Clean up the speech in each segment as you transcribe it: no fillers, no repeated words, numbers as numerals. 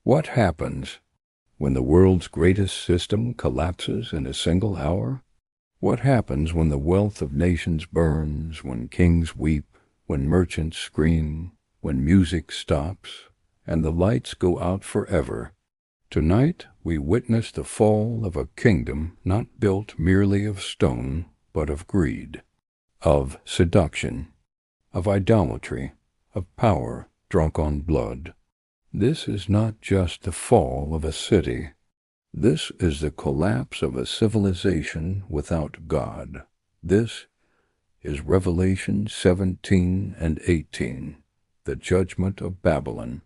What happens when the world's greatest system collapses in a single hour? What happens when the wealth of nations burns, when kings weep, when merchants scream, when music stops, and the lights go out forever? Tonight we witness the fall of a kingdom not built merely of stone, but of greed, of seduction, of idolatry, of power drunk on blood. This is not just the fall of a city. This is the collapse of a civilization without God. This is Revelation 17 and 18, the judgment of Babylon.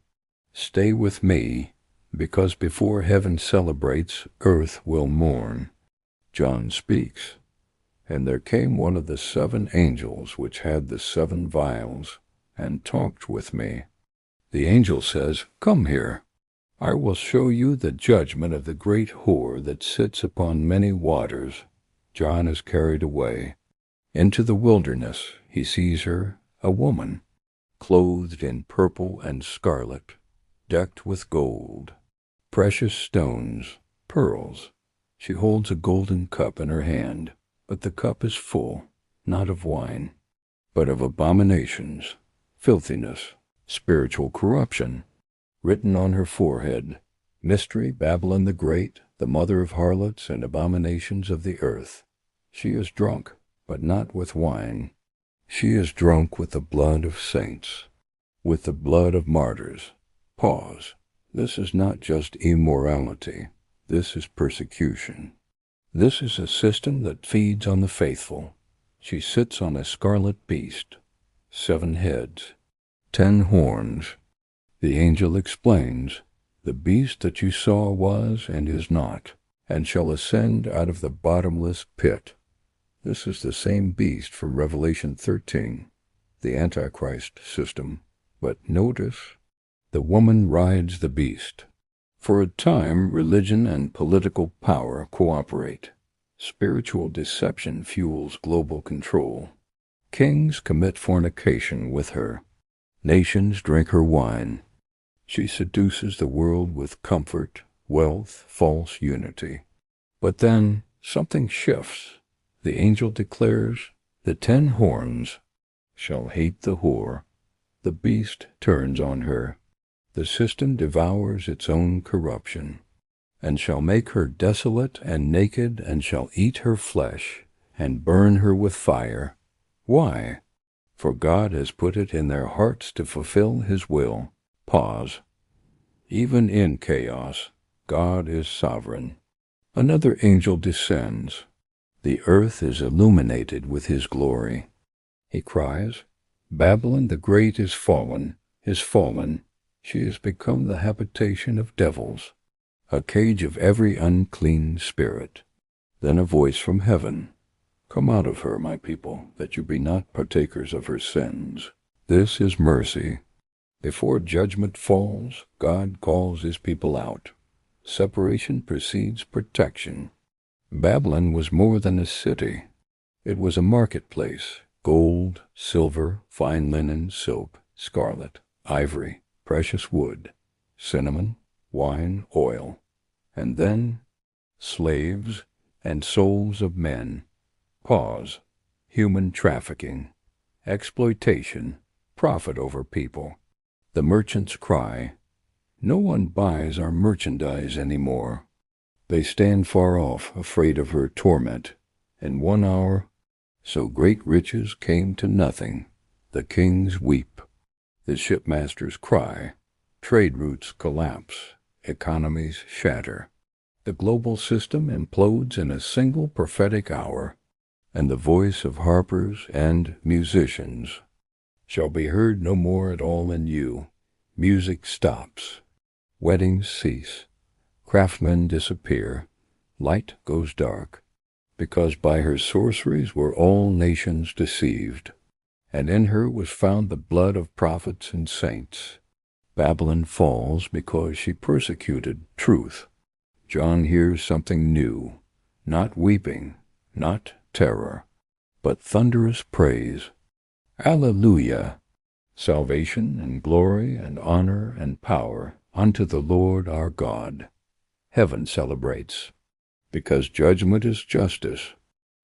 Stay with me, because before heaven celebrates, earth will mourn. John speaks, and there came one of the 7 angels which had the 7 vials, and talked with me. The angel says, "Come here. I will show you the judgment of the great whore that sits upon many waters." John is carried away. Into the wilderness he sees her, a woman, clothed in purple and scarlet, decked with gold, precious stones, pearls. She holds a golden cup in her hand, but the cup is full, not of wine, but of abominations, filthiness, spiritual corruption. Written on her forehead, Mystery, Babylon the Great, the mother of harlots and abominations of the earth. She is drunk, but not with wine. She is drunk with the blood of saints, with the blood of martyrs. Pause. This is not just immorality. This is persecution. This is a system that feeds on the faithful. She sits on a scarlet beast, 7 heads, 10 horns. The angel explains, "The beast that you saw was and is not, and shall ascend out of the bottomless pit." This is the same beast from Revelation 13, the Antichrist system. But notice, the woman rides the beast. For a time, religion and political power cooperate. Spiritual deception fuels global control. Kings commit fornication with her. Nations drink her wine. She seduces the world with comfort, wealth, false unity. But then something shifts. The angel declares, "The 10 horns shall hate the whore." The beast turns on her. The system devours its own corruption, and shall make her desolate and naked, and shall eat her flesh, and burn her with fire. Why? For God has put it in their hearts to fulfill his will. Pause. Even in chaos, God is sovereign. Another angel descends. The earth is illuminated with his glory. He cries, "Babylon the Great is fallen, is fallen. She has become the habitation of devils, a cage of every unclean spirit." Then a voice from heaven, "Come out of her, my people, that you be not partakers of her sins." This is mercy. Before judgment falls, God calls his people out. Separation precedes protection. Babylon was more than a city. It was a marketplace. Gold, silver, fine linen, silk, scarlet, ivory, precious wood, cinnamon, wine, oil, and then slaves and souls of men. Pause. Human trafficking, exploitation, profit over people. The merchants cry, "No one buys our merchandise anymore." They stand far off, afraid of her torment. In 1 hour, so great riches came to nothing. The kings weep. The shipmasters cry. Trade routes collapse. Economies shatter. The global system implodes in a single prophetic hour, and the voice of harpers and musicians shall be heard no more at all in you. Music stops. Weddings cease. Craftsmen disappear. Light goes dark, because by her sorceries were all nations deceived, and in her was found the blood of prophets and saints. Babylon falls because she persecuted truth. John hears something new, not weeping, not terror, but thunderous praise. Alleluia! Salvation and glory and honor and power unto the Lord our God. Heaven celebrates, because judgment is justice,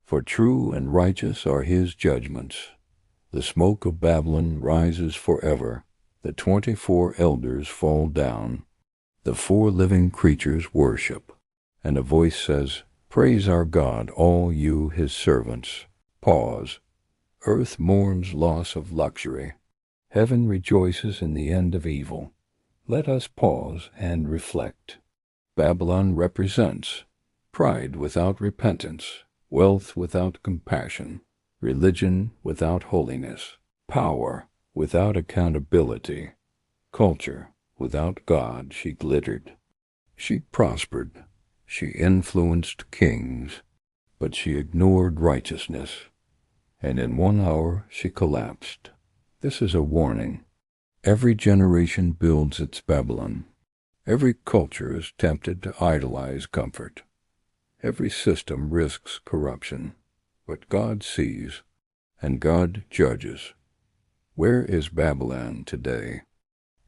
for true and righteous are his judgments. The smoke of Babylon rises forever, the 24 elders fall down, the 4 living creatures worship, and a voice says, Praise our God, all you his servants. Pause. Earth mourns loss of luxury. Heaven rejoices in the end of evil. Let us pause and reflect. Babylon represents pride without repentance, wealth without compassion, religion without holiness, power without accountability, culture without God. She glittered. She prospered. She influenced kings, but she ignored righteousness, and in 1 hour she collapsed. This is a warning. Every generation builds its Babylon. Every culture is tempted to idolize comfort. Every system risks corruption, but God sees, and God judges. Where is Babylon today?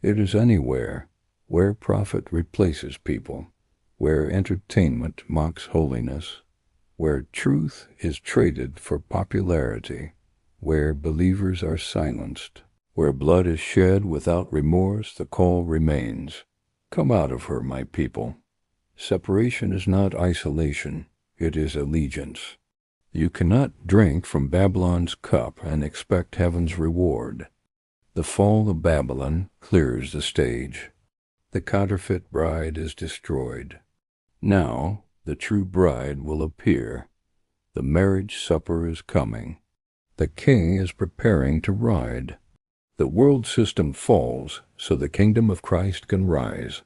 It is anywhere where profit replaces people, where entertainment mocks holiness, where truth is traded for popularity, where believers are silenced, where blood is shed without remorse. The call remains. Come out of her, my people. Separation is not isolation, it is allegiance. You cannot drink from Babylon's cup and expect heaven's reward. The fall of Babylon clears the stage. The counterfeit bride is destroyed. Now the true bride will appear. The marriage supper is coming. The king is preparing to ride. The world system falls so the kingdom of Christ can rise.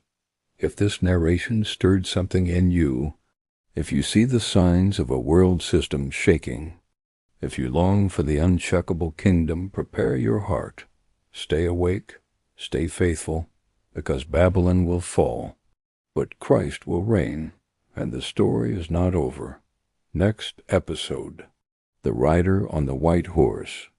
If this narration stirred something in you, if you see the signs of a world system shaking, if you long for the uncheckable kingdom, prepare your heart. Stay awake, stay faithful, because Babylon will fall, but Christ will reign, and the story is not over. Next episode, the rider on the white horse.